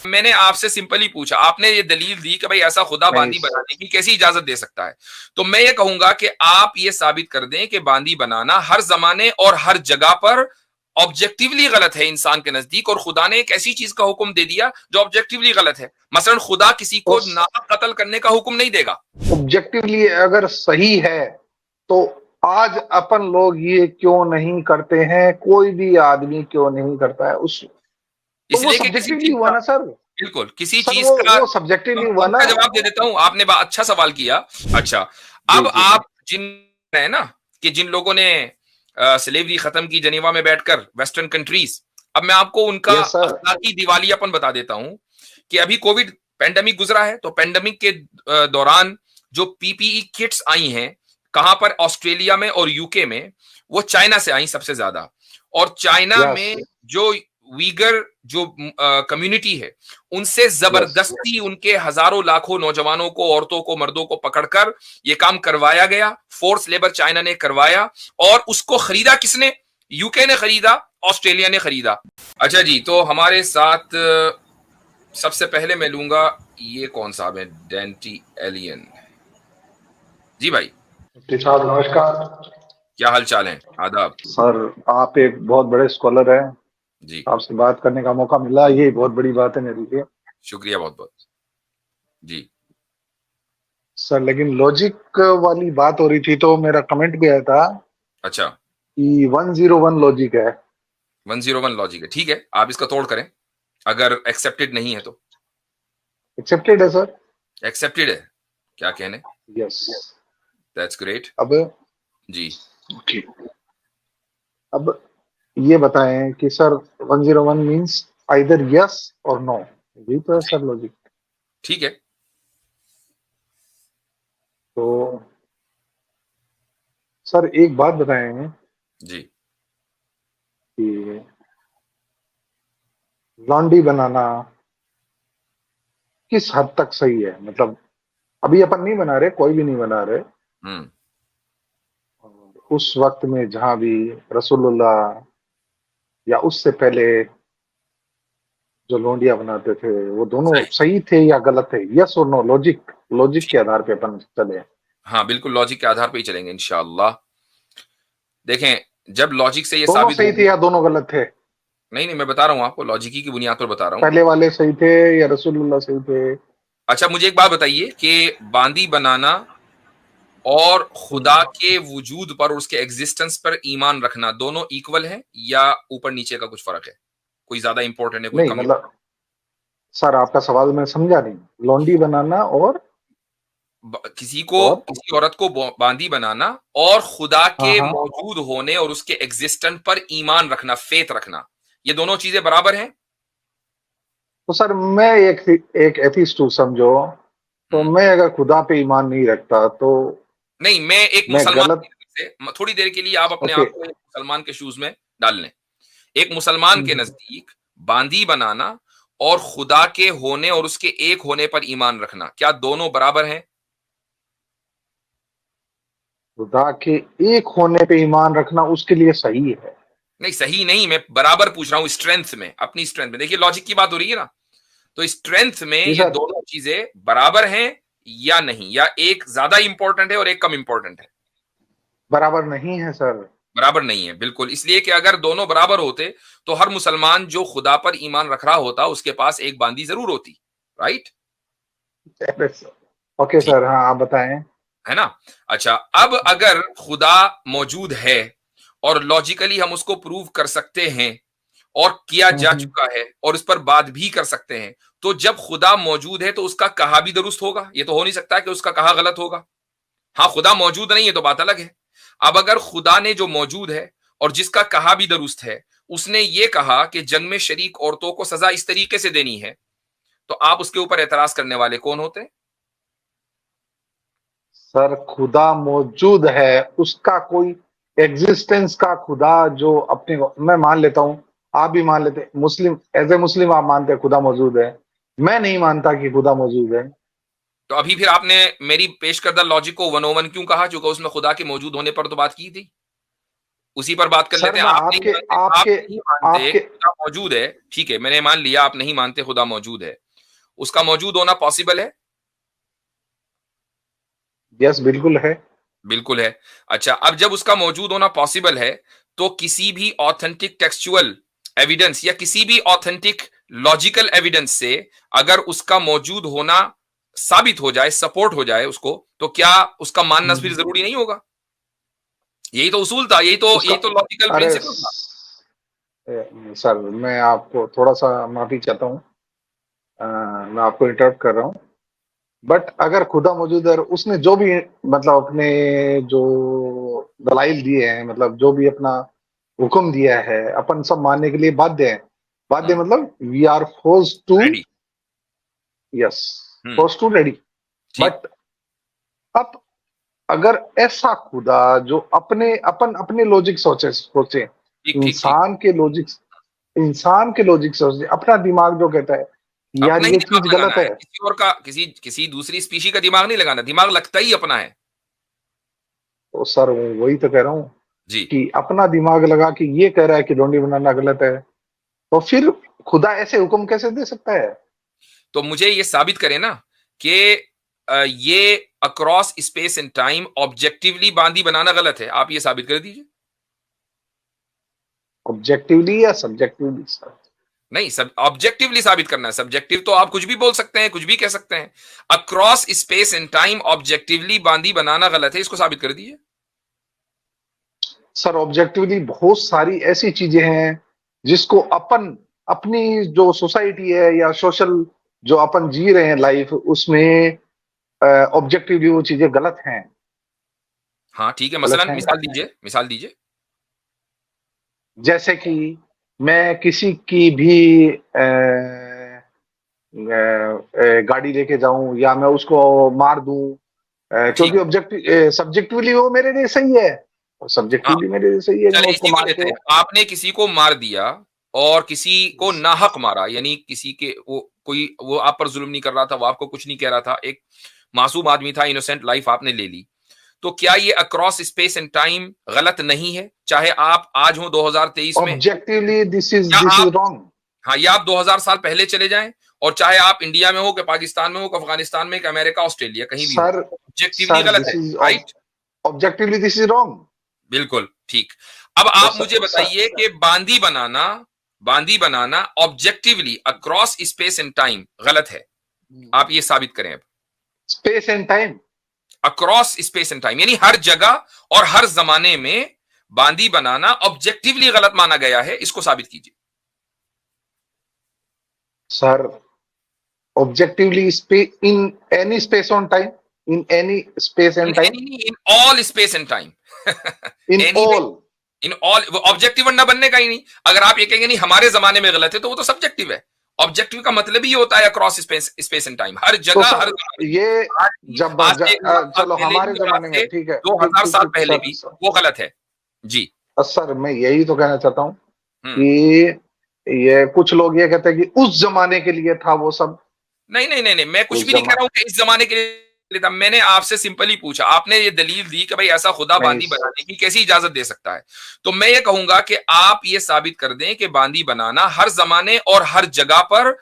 मैंने आपसे सिंपली पूछा, आपने ये दलील दी कि भाई ऐसा खुदा बांदी नहीं बनाने की कैसी इजाजत दे सकता है। तो मैं ये कहूंगा कि आप ये साबित कर दें कि बांदी बनाना हर जमाने और हर जगह पर ऑब्जेक्टिवली गलत है इंसान के नजदीक, और खुदा ने एक ऐसी चीज का हुक्म दे दिया जो ऑब्जेक्टिवली गलत है। मसलन खुदा किसी को तो नाहक कत्ल करने का हुक्म नहीं देगा। ऑब्जेक्टिवली अगर सही है तो आज अपन लोग ये क्यों नहीं करते हैं, कोई भी आदमी क्यों नहीं करता है उस, तो वो इसलिए कि किसी सब्जेक्टिवली चीज हुआ का, ना सर। बिल्कुल किसी सर चीज का, वो सब्जेक्टिवली हुआ ना। उनका जवाब दे देता हूं। आपने अच्छा सवाल किया। अच्छा, जी अब जी। आप जिन है ना कि जिन लोगों ने स्लेवरी खत्म की जेनेवा में बैठकर वेस्टर्न कंट्रीज, अब मैं आपको उनका यस सर। अखलाकी दिवालियापन बता देता हूं कि अभी कोविड पेंडेमिक गुजरा है, तो पेंडेमिक के दौरान जो पीपीई किट्स आई हैं, कहां पर, ऑस्ट्रेलिया में और यूके में, वो चाइना से आई सबसे ज्यादा। और चाइना यस में जो वीगर जो कम्युनिटी है, उनसे यस। जबरदस्ती उनके हजारों लाखों नौजवानों को, औरतों को, मर्दों को पकड़कर ये काम करवाया गया। फोर्स लेबर चाइना ने करवाया, और उसको खरीदा किसने? यूके ने खरीदा, ऑस्ट्रेलिया ने खरीदा। अच्छा जी, तो हमारे साथ सबसे पहले मैं लूंगा, ये कौन साहब है? डेंटी एलियन जी भाई, जी साहब नमस्कार। क्या हाल चाल है? आदाब सर आप एक बहुत बड़े स्कॉलर हैं, जी। आपसे बात करने का मौका मिला ये बहुत बड़ी बात है मेरे लिए। शुक्रिया बहुत बहुत जी। सर लेकिन लॉजिक वाली बात हो रही थी तो मेरा कमेंट भी आया था अच्छा, कि 101 लॉजिक है। 101 लॉजिक है, ठीक है, आप इसका तोड़ करें। अगर एक्सेप्टेड नहीं है तो एक्सेप्टेड है सर। एक्सेप्टेड है, क्या कहने? यस। दैट्स ग्रेट अब जी। ओके, अब ये बताएं कि सर 101 मींस आइदर यस और नो, यही तो है जी सर लॉजिक। ठीक है। तो सर एक बात बताएं जी कि लॉन्डी बनाना किस हद तक सही है, मतलब अभी अपन नहीं बना रहे, कोई भी नहीं बना रहे, हम्म। उस वक्त में जहां भी रसूलुल्लाह या उससे पहले जो लोंडिया बनाते थे वो दोनों सही। सही थे या गलत थे, यस और नो, लॉजिक, लॉजिक के आधार पे अपन चले। हाँ बिल्कुल, लॉजिक के आधार पर ही चलेंगे इंशाअल्लाह। देखें, जब लॉजिक से ये दोनों साबित सही थे होगी, या दोनों गलत थे? नहीं नहीं, मैं बता रहा हूं आपको, लॉजिक की बुनियाद पर बता रहा हूं। पहले वाले सही थे या रसूलुल्लाह सही थे? अच्छा, मुझे एक बात बताइए कि बांदी बनाना और खुदा हम्म, के वजूद पर और उसके एग्जिस्टेंस पर ईमान रखना दोनों इक्वल है, या ऊपर नीचे का कुछ फर्क है? कोई ज्यादा इंपॉर्टेंट है, कोई नहीं कम? मतलब सर आपका सवाल मैं समझा नहीं, लॉन्डी बनाना किसी को, और किसी औरत को बांदी बनाना और खुदा हाँ के हाँ। मौजूद होने और उसके एग्जिस्टेंस पर ईमान रखना, फेथ रखना, ये दोनों चीजें बराबर हैं? तो सर मैं एक एथिस्ट हूँ समझो, तो हम्म। मैं अगर खुदा पे ईमान नहीं रखता तो नहीं, मैं एक मैं मुसलमान गलत? की नजर से, थोड़ी देर के लिए आप अपने ओके। आप को एक मुसलमान के शूज में डाल लें। एक मुसलमान के नजदीक बांदी बनाना और खुदा के होने और उसके एक होने पर ईमान रखना, क्या दोनों बराबर हैं? खुदा के एक होने पे ईमान रखना उसके लिए सही है। नहीं, सही नहीं, मैं बराबर पूछ रहा हूं, स्ट्रेंथ में, अपनी स्ट्रेंथ में। देखिए, लॉजिक की बात हो रही है ना, तो स्ट्रेंथ में जी ये सर। दोनों चीजें बराबर हैं या नहीं, या एक ज्यादा इंपॉर्टेंट है और एक कम इंपॉर्टेंट है? बराबर नहीं है सर। बराबर नहीं है, बिल्कुल, इसलिए कि अगर दोनों बराबर होते तो हर मुसलमान जो खुदा पर ईमान रख रहा होता उसके पास एक बांदी जरूर होती। राइट? ओके ठीक सर, हाँ आप बताएं। है ना? अच्छा, अब अगर खुदा मौजूद है और लॉजिकली हम उसको प्रूव कर सकते हैं और किया जा हम्म। चुका है और उस पर बात भी कर सकते हैं, तो जब खुदा मौजूद है तो उसका कहा भी दुरुस्त होगा। ये तो हो नहीं सकता कि उसका कहा गलत होगा। हाँ, खुदा मौजूद नहीं है तो बात अलग है। अब अगर खुदा ने जो मौजूद है और जिसका कहा भी दुरुस्त है, उसने ये कहा कि जंग में शरीक औरतों को सजा इस तरीके से देनी है, तो आप उसके ऊपर एतराज करने वाले कौन होते हैं? सर खुदा मौजूद है, उसका कोई एग्जिस्टेंस का खुदा जो अपने को, मैं मान लेता हूँ, आप भी मान लेते, मुस्लिम एज ए मुस्लिम आप मानते हैं खुदा मौजूद है, मैं नहीं मानता कि खुदा मौजूद है। तो अभी फिर आपने मेरी पेश करदा लॉजिक को 101 क्यों कहा, चूंकि उसमें खुदा के मौजूद होने पर तो बात की थी। उसी पर बात कर सर लेते हैं। मैं आप नहीं आपके मानते, आप आपके नहीं मानते आपके खुदा मौजूद है, ठीक है, मैंने मान लिया आप नहीं मानते खुदा मौजूद है, उसका मौजूद होना पॉसिबल है? यस बिल्कुल है। बिल्कुल है। अच्छा, अब जब उसका मौजूद होना पॉसिबल है, तो किसी भी ऑथेंटिक टेक्सचुअल एविडेंस या किसी भी ऑथेंटिक लॉजिकल एविडेंस से अगर उसका मौजूद होना साबित हो जाए, सपोर्ट हो जाए उसको, तो क्या उसका मानना फिर जरूरी नहीं होगा? यही तो उसूल था, उसका यही तो लॉजिकल अरे प्रिंसिपल था। सर मैं आपको थोड़ा सा माफी चाहता हूँ, मैं आपको इंटरप्ट कर रहा हूँ। बट अगर खुदा मौजूद है और उसने जो भी मतलब अपने जो दलाइल दिए हैं, मतलब जो भी अपना हुक्म दिया है, अपन सब मानने के लिए बाध्य हैं। बाध्य हम्म। मतलब we are force to, ready. Yes, hmm. Force to ready. ठीक। बट अब अगर ऐसा खुदा जो अपने लॉजिक सोचे सोचे, ठीक ठीक ठीक। इंसान के लॉजिक, इंसान के लॉजिक सोचे, अपना दिमाग जो कहता है यार अपना ही ये दिमाग चीज लगाना गलत है, है। किसी और का, किसी दूसरी स्पीशी का दिमाग नहीं लगाना, दिमाग लगता ही अपना है। तो सर वही तो कह रहा हूँ जी। कि अपना दिमाग लगा कि ये कह रहा है कि डोंडी बनाना गलत है, तो फिर खुदा ऐसे हुक्म कैसे दे सकता है? तो मुझे ये साबित करें ना कि ये across space and time objectively बांदी बनाना गलत है, आप ये साबित कर दीजिए। ऑब्जेक्टिवली या सब्जेक्टिवली सर? नहीं, सब ऑब्जेक्टिवली साबित करना है, सब्जेक्टिव तो आप कुछ भी बोल सकते हैं, कुछ भी कह सकते हैं। Across space and time objectively बांदी बनाना गलत है, इसको साबित कर दीजिए। सर ऑब्जेक्टिवली बहुत सारी ऐसी चीजें हैं जिसको अपन, अपनी जो सोसाइटी है या सोशल जो अपन जी रहे हैं लाइफ, उसमें ऑब्जेक्टिवली वो चीजें गलत हैं। हाँ ठीक है, गलत मसलन हैं मिसाल दीजिए, मिसाल दीजिए। जैसे कि मैं किसी की भी गाड़ी लेके जाऊं या मैं उसको मार दूं, ठीक। क्योंकि ऑब्जेक्टिव सब्जेक्टिवली वो मेरे लिए सही है, और हाँ, सब्जेक्टिवली मेरे लिए सही है कि मैं चलिए उसको इसी को मार के। लेते हैं, आपने किसी को मार दिया और किसी को नाहक मारा, यानी किसी के वो कोई वो आप पर जुल्म नहीं कर रहा था, वो आपको कुछ नहीं कह रहा था, एक मासूम आदमी था, इनोसेंट लाइफ आपने ले ली। तो क्या ये अक्रॉस स्पेस एंड टाइम गलत नहीं है, चाहे आप आज हो 2023 में, ऑब्जेक्टिवली या दिस इज आप, रॉन्ग। हाँ, या आप 2000 साल पहले चले जाएं, और चाहे आप इंडिया में हो कि पाकिस्तान में हो कि अफगानिस्तान में कि अमेरिका ऑस्ट्रेलिया कहीं भी हो, सर ऑब्जेक्टिवली सर गलत दिस है। Is right. Objectively this is wrong. बिल्कुल ठीक। अब तो आप मुझे बताइए कि बांदी बनाना objectively across space and time गलत है, आप ये साबित करें अब। Space and time, across space and time यानी हर जगह और हर जमाने में बांदी बनाना ऑब्जेक्टिवली गलत माना गया है, इसको साबित कीजिए। Sir objectively in any space on time, in any space in and time, any नहीं, in all space and time. In any नहीं, ऑल। इन ऑल, वो ऑब्जेक्टिव अंडा बनने का ही नहीं। अगर आप ये कहेंगे नहीं हमारे जमाने में गलत है, तो वो तो सब्जेक्टिव है। ऑब्जेक्टिव का मतलब ही होता है across space space and time, हर तो जगह हर सर जमाने में। ये आज से 1000 साल चलो पहले हमारे भी और आज जमाने में से ठीक है, ठीक 2000 ठीक साल ठीक पहले सर भी सर। वो गलत है। जी। सर मैं यही तो कहना चाहता हूँ हम्म। कि ये कुछ लोग ये कहते हैं कि उस जमाने के लिए था वो सब। नहीं नहीं नहीं नहीं, मैं कुछ उस भी नहीं कह जमा रहा हूं कि इस जमाने के लिए था। मैंने आपसे सिंपली पूछा, आपने ये दलील दी कि भाई ऐसा खुदा नहीं बांदी बनाने की कैसी इजाजत दे सकता है। तो मैं ये कहूंगा कि आप ये साबित कर दें कि बांदी बनाना हर जमाने और हर जगह पर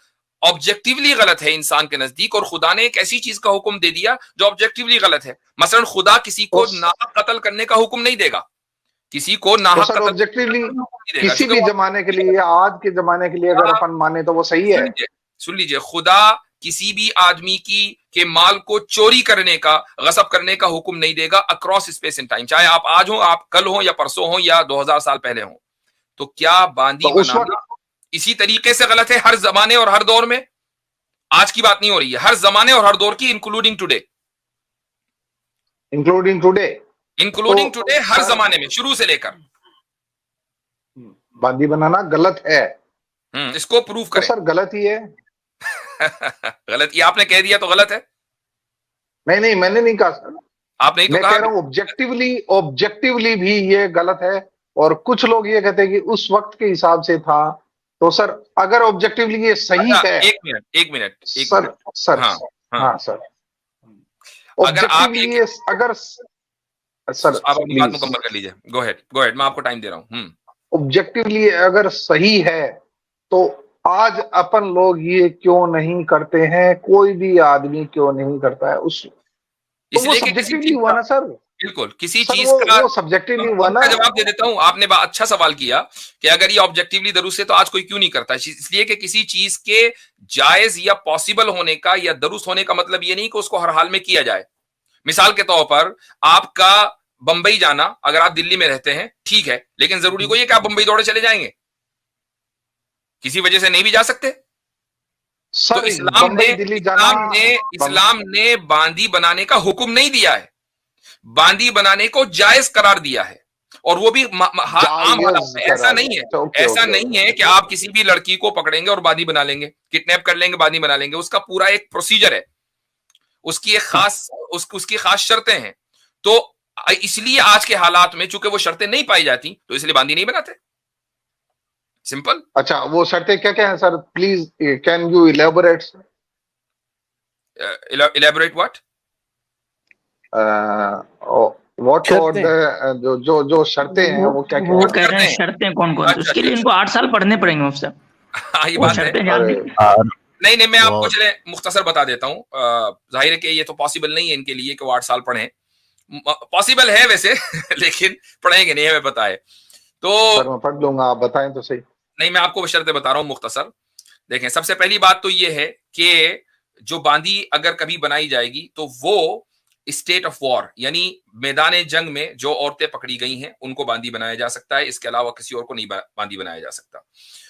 ऑब्जेक्टिवली गलत है इंसान के नजदीक, और खुदा ने एक ऐसी चीज का हुक्म दे दिया जो ऑब्जेक्टिवली गलत है। मसलन खुदा किसी तो, को नाहक कत्ल करने का हुक्म नहीं देगा, किसी को तो नाहक सर कत्ल करने का ऑब्जेक्टिवली कोई हुक्म नहीं देगा, किसी क्योंकि भी वो जमाने के लिए या आज के जमाने के लिए अगर खुदा, अपन माने तो वो सही है। सुन लीजिए, सुन लीजिए, खुदा किसी भी आदमी की के माल को चोरी करने का, गसब करने का हुक्म नहीं देगा अक्रॉस स्पेस एंड टाइम, चाहे आप आज हो, आप कल हो, या परसों हो, या 2000 साल पहले हो। तो क्या तो बांदी उस वक्त बनाना इसी तरीके से गलत है हर जमाने और हर दौर में? आज की बात नहीं हो रही है, हर जमाने और हर दौर की, इंक्लूडिंग टुडे, इंक्लूडिंग टुडे। तो इंक्लूडिंग टुडे, हर सर जमाने में शुरू से लेकर। बांदी बनाना गलत है, इसको प्रूव तो करें। सर गलत ही है। गलत, ये आपने कह दिया तो गलत है। नहीं नहीं मैंने नहीं कहा सर, आपने ही तो मैं कहा कह अभी। रहा हूं ऑब्जेक्टिवली, ऑब्जेक्टिवली भी ये गलत है। और कुछ लोग ये कहते हैं कि उस वक्त के हिसाब से था, तो सर अगर ऑब्जेक्टिवली ये सही अच्छा, है। एक मिनट, एक मिनट, एक सर मिनट। सर हाँ। हाँ। हाँ सर, अगर आप ये ऑब्जेक्टिवली ये अगर सर आप अपनी बात प्लीज, मुकम्मल कर लीजिए। गो हेड, मैं आपको टाइम दे रहा हूँ। ऑब्जेक्टिवली अगर सही है तो आज अपन लोग ये क्यों नहीं करते हैं, कोई भी आदमी क्यों नहीं करता है उस, तो वो इसलिए कि किसी सब्जेक्टिवली चीज हुआ का, ना सर। बिल्कुल किसी सर चीज का, वो सब्जेक्टिवली हुआ ना। उनका जवाब दे देता हूं। आपने अच्छा सवाल किया कि अगर ये ऑब्जेक्टिवली दुरुस्त है तो आज कोई क्यों नहीं करता। इसलिए कि किसी चीज के जायज या पॉसिबल होने का या दुरुस्त होने का मतलब ये नहीं कि उसको हर हाल में किया जाए। मिसाल के तौर पर आपका बंबई जाना, अगर आप दिल्ली में रहते हैं ठीक है, लेकिन जरूरी कोई है कि आप बंबई दौड़े चले जाएंगे? किसी वजह से नहीं भी जा सकते। तो सर बंबई दिल्ली जाना, बम, इस्लाम ने बांदी बनाने का हुक्म नहीं दिया है, बांदी बनाने को जायज करार दिया है। और वो भी आम हालात जायज में। ऐसा करा नहीं है, दिया। ओके ऐसा ओके नहीं है कि ओके। आप किसी भी लड़की को पकड़ेंगे और बांदी बना लेंगे, किडनैप कर लेंगे, बांदी बना लेंगे। उसका पूरा एक प्रोसीजर है, उसकी एक खास उसकी खास शर्तें हैं। तो इसलिए आज के हालात में चूंकि वो शर्तें नहीं पाई जाती तो इसलिए बांदी नहीं बनाते। सिंपल। अच्छा वो शर्तें क्या क्या है sir, please can you elaborate? Elaborate what? What और शर्तें, जो जो जो शर्तें हैं वो क्या क्या वो है? कह रहे हैं शर्तें। शर्तें कौन कौन सी, अच्छा उसके अच्छा लिए अच्छा, इनको 8 साल पढ़ने पड़ेंगे मुझसे। हाँ ये वो बात है। शर्तें जान अरे ली। नहीं नहीं, मैं आपको वो चले मुख्तसर बता देता हूँ। जाहिर है कि ये तो पॉसिबल नहीं है इनके लिए कि वो 8 साल पढ़ें। पॉसिबल है वैसे लेकिन पढ़ेंगे नहीं, हमें पता है। तो सर मैं पढ़ लूंगा, आप बताएं तो सही। नहीं, मैं आपको शर्तें बता रहा हूँ मुख्तसर। देखें, सबसे पहली बात तो ये है कि जो बांदी अगर कभी बनाई जाएगी तो वो स्टेट ऑफ वॉर, यानी मैदान जंग में जो औरतें पकड़ी गई हैं उनको बांदी बनाया जा सकता है। इसके अलावा किसी और को नहीं बांदी बनाया जा सकता।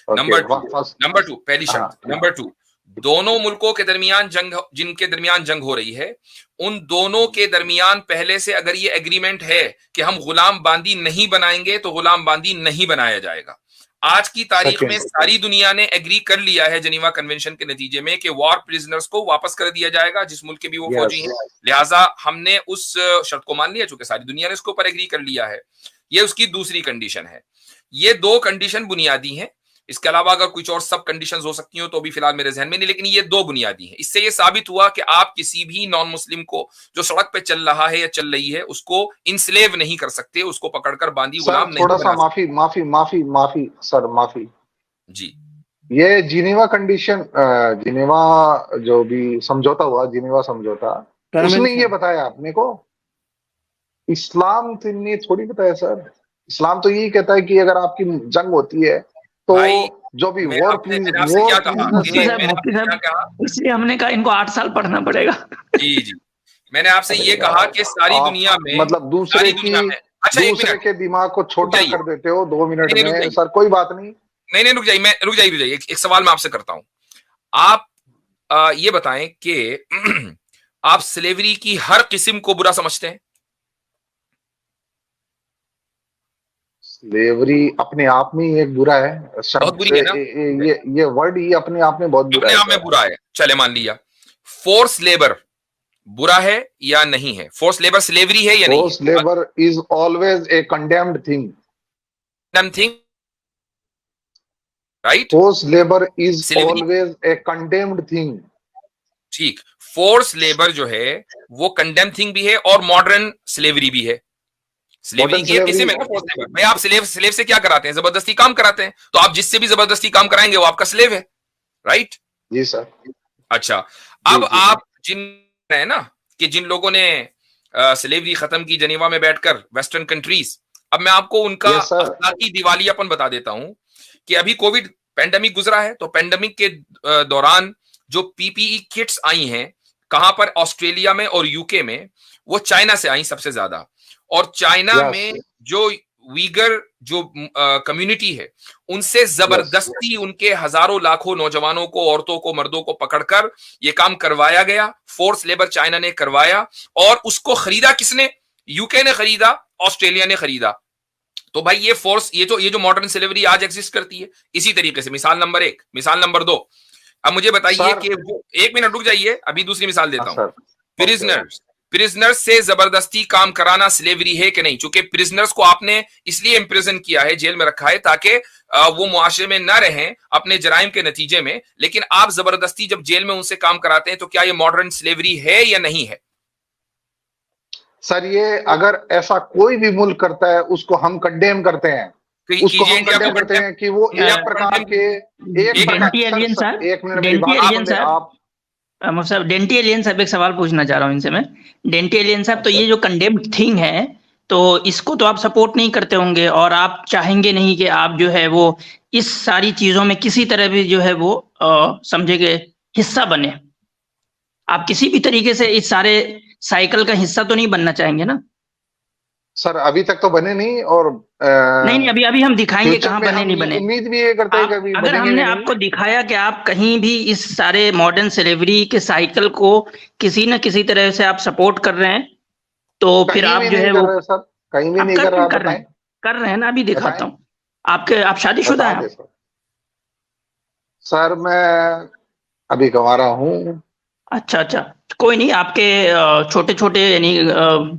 Okay number first. टू, पहली हाँ शर्त। नंबर टू, दोनों मुल्कों के दरमियान जंग, जिनके दरमियान जंग हो रही है, उन दोनों के दरमियान पहले से अगर ये एग्रीमेंट है कि हम गुलाम बांदी नहीं बनाएंगे तो गुलाम बांदी नहीं बनाया जाएगा। आज की तारीख में सेकंड। सारी दुनिया ने एग्री कर लिया है जेनीवा कन्वेंशन के नतीजे में कि वॉर प्रिजनर्स को वापस कर दिया जाएगा जिस मुल्क के भी वो फौजी यस हैं। लिहाजा हमने उस शर्त को मान लिया, चूंकि सारी दुनिया ने उसके ऊपर एग्री कर लिया है। ये उसकी दूसरी कंडीशन है। ये 2 कंडीशन बुनियादी हैं। इसके अलावा अगर कुछ और सब कंडीशंस हो सकती हो तो भी फिलहाल मेरे जहन में नहीं, लेकिन ये 2 बुनियादी हैं। इससे ये साबित हुआ कि आप किसी भी नॉन मुस्लिम को जो सड़क पे चल रहा है या चल रही है उसको इंस्लेव नहीं कर सकते, उसको पकड़कर बांदी सर गुलाम नहीं थोड़ा सा बना माफी माफी माफी माफी सर माफी। सकते। जी ये जिनेवा कंडीशन, जिनेवा जो भी समझौता हुआ, जिनेवा समझौता, उसने ये कन्वेंशन, बताया अपने को। इस्लाम तो ने थोड़ी बताया सर। इस्लाम तो यही कहता है कि अगर आपकी जंग होती है तो भाई, जो भी वॉर मैंने आपसे क्या कहा प्रिजनर्स कि है। मैंने मुफ्ती आपसे क्या साहब, कहा? इसलिए हमने कहा इनको 8 साल पढ़ना पड़ेगा। जी जी, मैंने आपसे अरे ये कहा यार, कि सारी आप दुनिया में, मतलब सारी दुनिया में, अच्छा एक दूसरे मिनट के दिमाग को रुक छोटा जाइए। कर देते हो 2 मिनट नहीं नहीं, रुक में जाइए। सर, कोई बात नहीं। नहीं नहीं, रुक जाइए। एक सवाल मैं आपसे करता हूं। आप ये बताएं कि आप स्लेवरी की हर किस्म को बुरा समझते हैं? स्लेवरी अपने आप में ही एक बुरा है बहुत शब्द, बुरी है ना? ये वर्ड ही अपने आप में बहुत बुरा अपने है आप में सर। बुरा है, चले मान लिया। फोर्स लेबर बुरा है या नहीं है? फोर्स लेबर स्लेवरी है या नहीं है? Force labour is always a condemned thing. Thing, right? Force labour is slavery, always a condemned thing. ठीक। फोर्स लेबर जो है वो कंडेम थिंग भी है और मॉडर्न स्लेवरी भी है। स्लेवरी मॉडर्न की एक किस्म स्लेवरी। है ना फोर्स लेबर। भाई आप स्लेव से क्या कराते हैं? जबरदस्ती काम कराते हैं। तो आप जिससे भी जबरदस्ती काम कराएंगे वो आपका स्लेव है, राइट? जी सर। अच्छा, जी अब जी। आप जिन है ना कि जिन लोगों ने स्लेवरी खत्म की जेनीवा में बैठकर वेस्टर्न कंट्रीज, अब मैं आपको उनका यस सर। अखलाकी दिवालियापन बता देता हूं कि अभी कोविड पेंडेमिक गुजरा है तो पेंडेमिक के दौरान जो पीपीई किट्स आई हैं, कहां पर? ऑस्ट्रेलिया में और यूके में। वो चाइना से आई सबसे ज्यादा। और चाइना यस में जो वीगर जो कम्युनिटी है उनसे जबरदस्ती उनके हजारों लाखों नौजवानों को, औरतों को, मर्दों को पकड़कर यह काम करवाया गया। फोर्स लेबर चाइना ने करवाया। और उसको खरीदा किसने? यूके ने खरीदा, ऑस्ट्रेलिया ने खरीदा। तो भाई ये फोर्स, ये जो मॉडर्न स्लेवरी आज एग्जिस्ट करती है, इसी तरीके से। मिसाल नंबर 1। मिसाल नंबर 2, अब मुझे बताइए सर। कि 1 मिनट रुक जाइए, अभी दूसरी मिसाल देता हूं। सर प्रिजनर्स, प्रिजनर्स से जबरदस्ती काम कराना स्लेवरी है कि नहीं? चूंकि प्रिजनर्स को आपने इसलिए इंप्रिजन किया है, जेल में रखा है, ताकि वो मुआशरे में ना रहें अपने जराइम के नतीजे में। लेकिन आप जबरदस्ती जब जेल में उनसे काम कराते हैं तो क्या ये मॉडर्न स्लेवरी है या नहीं है? सर ये अगर ऐसा कोई भी मुल्क करता है उसको हम कंडेम करते हैं, उसको कीजिए हम इंडिया कंडेम को करते हैं कि वो इंडिया एक को प्रकार condemn- के एक प्रकार डेंटी एलियन साहब, एक मिनट मेरी डेंटी बात एलियन सुन ले साहब, आप। मतलब डेंटी एलियन साहब एक सवाल पूछना चाह रहा हूँ इनसे मैं। डेंटी एलियन साहब, तो सर ये जो कंडेम्ड थिंग है, तो इसको तो आप सपोर्ट नहीं करते होंगे और आप चाहेंगे नहीं कि आप जो है वो इस सारी चीजों में किसी तरह भी जो है वो समझे कि हिस्सा बने। आप किसी भी तरीके से इस सारे साइकिल का हिस्सा तो नहीं बनना चाहेंगे ना? सर अभी तक तो बने नहीं, और नहीं, अभी अभी हम दिखाएंगे फ्यूचर कहाँ में बने हम नहीं बने। उम्मीद भी ये करते हैं कि आप अभी अगर बनेंगे हमने भी नहीं। आपको दिखाया कि आप कहीं भी इस सारे मॉडर्न स्लेवरी के साइकिल को किसी न किसी तरह से आप सपोर्ट कर रहे हैं, तो फिर कहीं आप भी जो नहीं है कर वो रहे सर, कहीं भी आप नहीं कर कर रहे रहा, हैं, आप कर रहे बताएं। हैं, कर रहे हैं ना? अभी बताएं, दिखाता हूँ। आप शादीशुदा बता हैं दे आप? सर। सर मैं अभी कमा रहा हूँ। अच्छा अच्छा, कोई नहीं। आपके छोटे छोटे यानी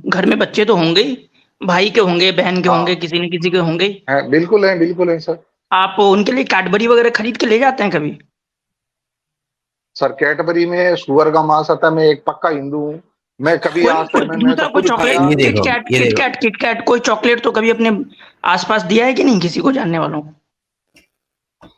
घर में बच्चे तो होंगे ही, भाई के होंगे, बहन के होंगे, हाँ किसी न किसी के होंगे ही। है, बिल्कुल है सर। आप उनके लिए कैडबरी वगैरह खरीद के ले जाते हैं कभी? सर कैडबरी में सुअर का मांस आता है, मैं एक पक्का हिंदू हूँ। मैं कभी कोई आज तक कोई मैं तो दूसरा कोई खुद चॉकलेट, खाया। ये देखो, किटकैट ये देखो। किटकैट किटकैट कोई चॉकलेट तो कभी अपने आसपास दिया है कि नहीं किसी को, जानने वालों को?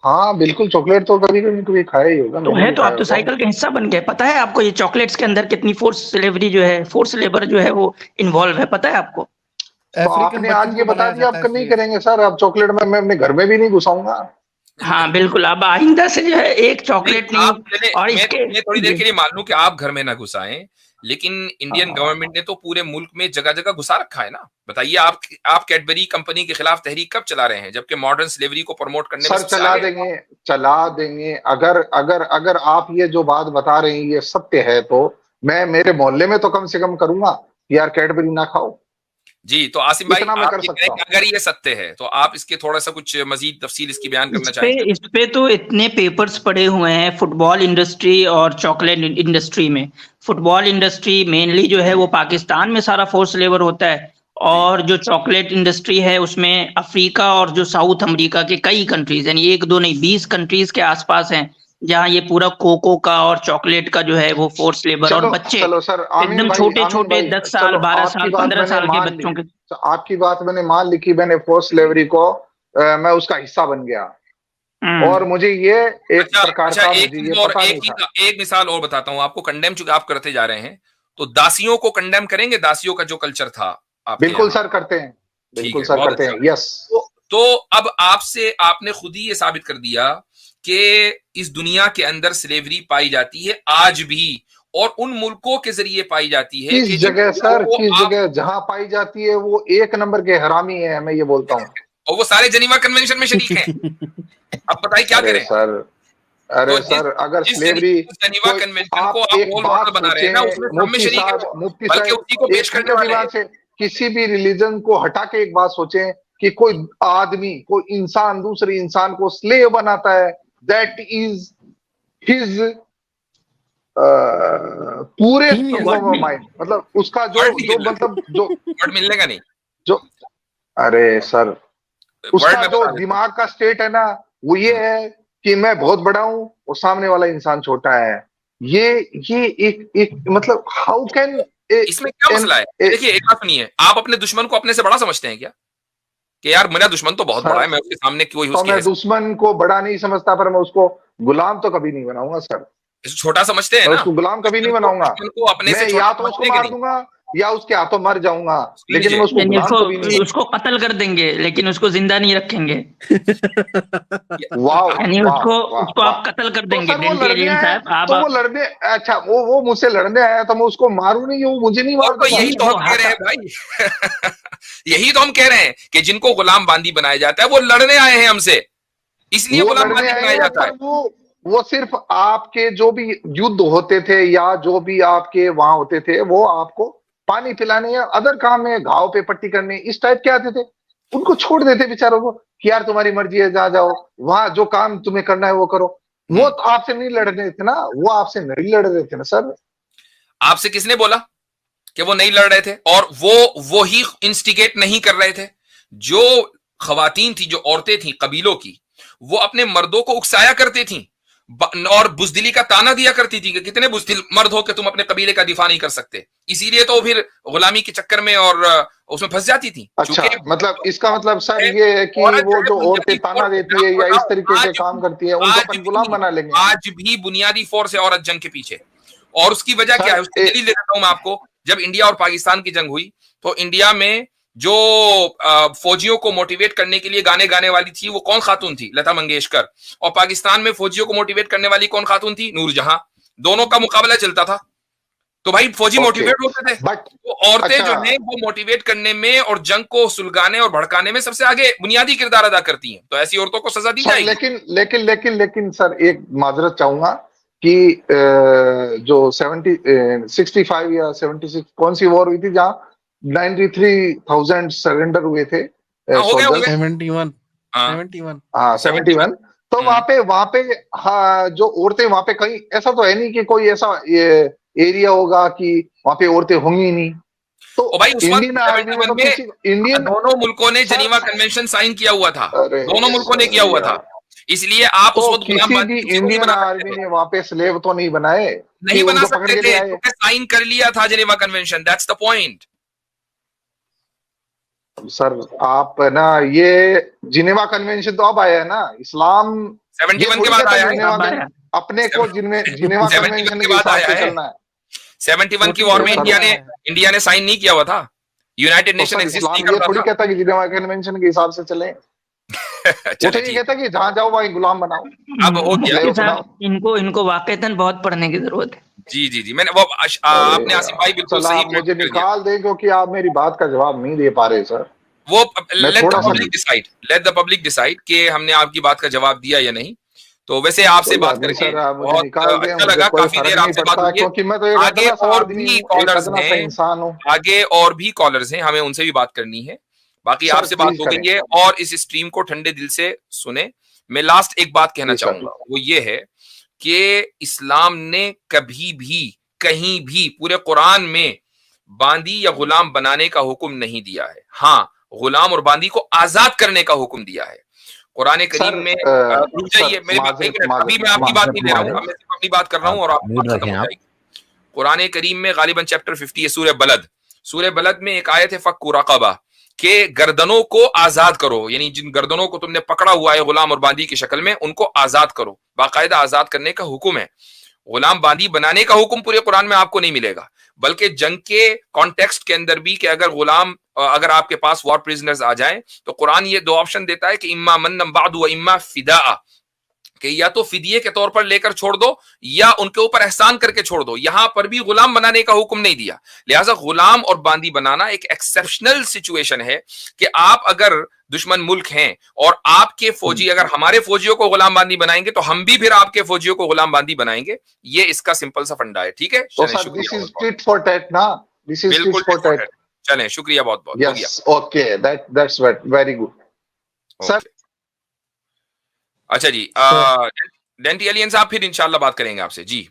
हाँ बिल्कुल, चॉकलेट तो कभी कभी कभी खाया ही होगा, तो मैंने है, भी तो आप खाया तो होगा। साइकिल का हिस्सा बन गए। पता है आपको ये चॉकलेट्स के अंदर कितनी फोर्स स्लेवरी जो है, फोर्स लेबर जो है वो इन्वॉल्व है, पता है आपको? तो अफ्रीकन आपने बच्चों आज ये को बता बनाया दिया, जाता आप है नहीं स्लेव्स। करेंगे सर, अब चॉकलेट में मैं अपने घर में भी नहीं घुसाऊंगा। हाँ बिल्कुल, अब आइंदा से जो है एक नहीं, चॉकलेट नहीं। आप चले, और इसके मैं थोड़ी देर जी, के लिए मान लूं कि आप घर में ना घुसाएं, लेकिन इंडियन हाँ, गवर्नमेंट ने तो पूरे मुल्क में जगह जगह घुसा रखा है ना। बताइए, आप कैडबरी कंपनी के खिलाफ तहरीक कब चला रहे हैं, जबकि मॉडर्न स्लेवरी को प्रमोट करने में सर सबसे आगे है। चला देंगे, अगर अगर अगर आप ये जो बात बता रहे हैं ये सत्य है, तो मैं मेरे मोहल्ले में तो कम से कम करूंगा कि यार कैडबरी ना खाओ। जी, तो आसिम भाई, इतना मैं आप कर ये कह रहे सकता हैं हूँ। कि अगर ये सत्य है तो आप इसके थोड़ा सा कुछ मजीद तफसील इसकी बयान करना पे चाहेंगे? इस पे तो इतने पेपर्स पड़े हुए हैं फुटबॉल इंडस्ट्री और चॉकलेट इंडस्ट्री में। फुटबॉल इंडस्ट्री मेनली जो है वो पाकिस्तान में सारा फोर्स लेबर होता है, जी और जो चॉकलेट इंडस्ट्री है उसमें अफ्रीका और जो साउथ अमेरिका के कई कंट्रीज, यानी एक दो नहीं 20 कंट्रीज के आसपास हैं, जहाँ ये पूरा कोको का और चॉकलेट का जो है वो फोर्स लेबर, और चलो बच्चे चलो सर, एकदम छोटे आमीन छोटे भाई 10 साल चलो, 12 आपकी साल बात 15 मैंने साल के मान ली। बच्चों के। तो आपकी बात मैंने मान ली कि मैंने फोर्स लेवरी को मैं उसका हिस्सा बन गया, और मुझे ये एक अच्छा प्रकार अच्छा, का एक मुझे ये चीज और, पता नहीं था। एक मिसाल और बताता हूं आपको। कंडेम चूंकि आप करते जा रहे हैं, तो दासियों को कंडेम करेंगे? दासियों का जो कल्चर था आपके बिल्कुल यहाँ। सर करते हैं, ठीक बिल्कुल है, सर बहुत करते अच्छा। हैं, यस। तो अब आपसे आपने खुद ही ये साबित कर दिया कि इस दुनिया के अंदर स्लेवरी पाई जाती है आज भी, और उन मुल्कों के जरिए पाई जाती है किस कि जिन जगह मुल्कों सर, को किस आप, जगह जहां पाई जाती है वो एक नंबर के हरामी है, मैं ये बोलता हूँ। और वो सारे जनीवा कन्वेंशन में शरीक हैं। अब बताइए क्या अरे करें। सर, तो अरे सर, अगर स्लेवरी जिस जनीवा कोई, कन्वेंशन को आप आप एक रोल बात मॉडल बना रहे हैं ना, सोचें उसमें सब में शरीक है वो, मुफ्ती बल्कि साहब, उसी को पेश एक करने मिनट वाले हैं। ईमान से, किसी भी रिलीजन को हटा के एक बात सोचें कि कोई आदमी, कोई इंसान दूसरे इंसान को स्लेव बनाता है, दैट इज हिज पूरे जीनियस। वर्ड नहीं, माइंड, मतलब उसका जो वर्ड नहीं जो मिल रहा, मतलब जो वर्ड मिलने का नहीं, जो अरे सर, वर्ड उसका में जो बता देता दिमाग का स्टेट है ना, वो ये हूं। है कि मैं बहुत बड़ा हूं और सामने वाला इंसान छोटा है। ये ये एक एक मतलब हाउ कैन इसमें क्या एन मसला है? देखिए, एक बात सुनिए, आप अपने दुश्मन को अपने से बड़ा समझते हैं क्या, कि यार मेरा दुश्मन तो बहुत बड़ा सर, है, मैं उसके सामने कोई तो उसकी मैं हैसियत, दुश्मन को बड़ा नहीं समझता, पर मैं उसको गुलाम तो कभी नहीं बनाऊंगा सर। छोटा समझते हैं मैं ना। उसको गुलाम कभी नहीं बनाऊंगा। दुश्मन को अपने से मैं या छोटा तो उसको समझते हैं कि मार नहीं? दूंगा या उसके हाथों मर जाऊंगा, सुन लेकिन लीजिए, मैं उसको यानी गुलाम उसको कभी नहीं बनूंगा। उसको कत्ल कर देंगे लेकिन उसको जिंदा नहीं रखेंगे। वाह यानी वाह उसको वाह उसको वाह। आप कत्ल कर तो देंगे, सर वो डेंटी लड़ने एलियन आया है, साहब। आप तो वो लड़ने, अच्छा वो मुझसे लड़ने आया है, तो मैं उसको मारू नहीं, वो मुझे नहीं और मार तो देगा। यही नहीं, तो वो हम कह रहे हाथा हैं भाई। यही तो हम कह रहे हैं कि जिनको गुलाम बांदी बनाया जाता है वो लड़ने आए हैं हमसे, इसलिए वो गुलाम लड़ने बांदी आए बनाया हैं, जाता है। पर वो सिर्फ आपके जो भी युद्ध होते थे या जो भी आपके वहां होते थे, वो आपको पानी पिलाने या अदर काम में, घाव पे पट्टी करने, इस टाइप के आते थे। उनको छोड़ देते बेचारों को कि यार तुम्हारी मर्जी है, जहां जाओ, वहां जो काम तुम्हें करना है वो करो। वो तो आपसे नहीं लड़ रहे थे ना, वो आपसे नहीं लड़ रहे थे ना सर। आपसे किसने बोला कि वो नहीं लड़ रहे थे? और वो ही इंस्टिगेट नहीं कर रहे थे? जो खवातीन थी, जो औरतें थी कबीलों की, वो अपने मर्दों को उकसाया करती थी, और बुजदिली का ताना दिया करती थी कि कितने बुजदिल मर्द हो कि तुम अपने कबीले का दिफा नहीं कर सकते, इसीलिए तो फिर गुलामी के चक्कर में और उसमें फंस जाती थी। अच्छा, मतलब इसका मतलब सर ये है कि वो जो औरतें ताना देती है या इस तरीके के काम करती है उनको अपन गुलाम बना लेंगे। आज भी बुनियादी फोर्स है औरत जंग के पीछे, और उसकी वजह क्या है उसकी दलील देता हूं मैं आपको। जब इंडिया और पाकिस्तान की जंग हुई तो इंडिया में जो फौजियों को मोटिवेट करने के लिए गाने गाने वाली थी वो कौन खातून थी? लता मंगेशकर। और पाकिस्तान में फौजियों को मोटिवेट करने वाली कौन खातून थी? नूरजहां। दोनों का मुकाबला चलता था, तो भाई फौजी मोटिवेट होते थे। तो औरतें जो है वो मोटिवेट करने में और जंग को सुलगाने और भड़काने में सबसे आगे बुनियादी किरदार अदा करती हैं, तो ऐसी औरतों को सजा दी जाएगी। लेकिन सर एक माजरत चाहूंगा कि जो 65 या 76 कौन सी वॉर हुई थी जहां 93,000 सरेंडर हुए थे? 71 हाँ 71। तो वहां पे हाँ जो औरतें वहां पे कहीं ऐसा तो है नहीं कि कोई ऐसा एरिया होगा कि वहां पे औरतें होंगी नहीं। तो भाई इंडियन आर्मी में तो इंडियन दोनों मुल्कों ने जेनीवा कन्वेंशन साइन किया हुआ था, दोनों मुल्कों ने किया हुआ था, इसलिए आप उस वक्त किसी भी इंडियन आर्मी ने वहां पे स्लेव तो नहीं बनाए, नहीं बना सकते थे, क्योंकि साइन कर लिया था Geneva convention. That's the point. Sir आप ना ये जिनेवा कन्वेंशन तो अब आया है ना, इस्लाम 71 के बाद आया है, अपने को जिनेवा कन्वेंशन के हिसाब से चलना है। 71 की वॉर में इंडिया ने साइन नहीं किया हुआ था, यूनाइटेड नेशन एग्जिस्ट नहीं करता था। थोड़ी कहता कि जिनेवा कन्वेंशन के हिसाब से चले। वो तो ये कहता कि जहां जाओ वहीं गुलाम बनाओ। अब हो गया, इनको वाकईतन बहुत पढ़ने की जरूरत है। जी मैंने वो आपने आसिफ भाई बिल्कुल सही मुझे निकाल दे क्योंकि आप मेरी बात का जवाब नहीं दे पा रहे सर। वो लेट द पब्लिक डिसाइड कि हमने आपकी बात का जवाब दिया या नहीं। तो वैसे आपसे बात करके बहुत अच्छा लगा, काफी देर आपसे बात हुई है। आगे और भी कॉलर्स हैं, आगे और भी कॉलर्स हैं, हमें उनसे भी बात करनी है। बाकी आपसे बात हो गई है और इस स्ट्रीम को ठंडे दिल से सुने। मैं लास्ट एक बात कहना चाहूंगा, वो ये है कि इस्लाम ने कभी भी कहीं भी पूरे कुरान में बांदी या गुलाम बनाने का हुक्म नहीं दिया है। हाँ, गुलाम और बांदी को आजाद करने का हुक्म दिया है कुरान करीम में। रुक जाइए, मेरी बात अभी मैं आपकी बात नहीं ले रहा हूँ, मैं सिर्फ अपनी बात कर रहा हूँ और आप खत्म हो जाएगी। कुरान करीम में गालिबन चैप्टर 50 है, सूरह बलद में एक आयत है फक्कु रक़बा, के गर्दनों को आजाद करो, यानी जिन गर्दनों को तुमने पकड़ा हुआ है गुलाम और बांदी की शक्ल में उनको आजाद करो। बाकायदा आजाद करने का हुक्म है। गुलाम बांदी बनाने का हुक्म पूरे कुरान में आपको नहीं मिलेगा, बल्कि जंग के कॉन्टेक्स्ट के अंदर भी कि अगर आपके पास वॉर प्रिजनर्स आ जाएं तो कुरान ये दो ऑप्शन देता है कि इम्मा मन्नम बादु व इम्मा फिदा, कि या तो फिदिये के तौर पर लेकर छोड़ दो या उनके ऊपर एहसान करके छोड़ दो। यहां पर भी गुलाम बनाने का हुक्म नहीं दिया। लिहाजा गुलाम और बांदी बनाना एक एक्सेप्शनल सिचुएशन है कि आप अगर दुश्मन मुल्क हैं और आपके फौजी अगर हमारे फौजियों को गुलाम बांदी बनाएंगे तो हम भी फिर आपके फौजियों को गुलाम बांदी बनाएंगे। ये इसका सिंपल सा फंडा है। ठीक है, चलें, शुक्रिया बहुत बहुत। Okay, that's very good sir. अच्छा जी, डेंटी एलियन साहब फिर इंशाल्लाह बात करेंगे आपसे जी।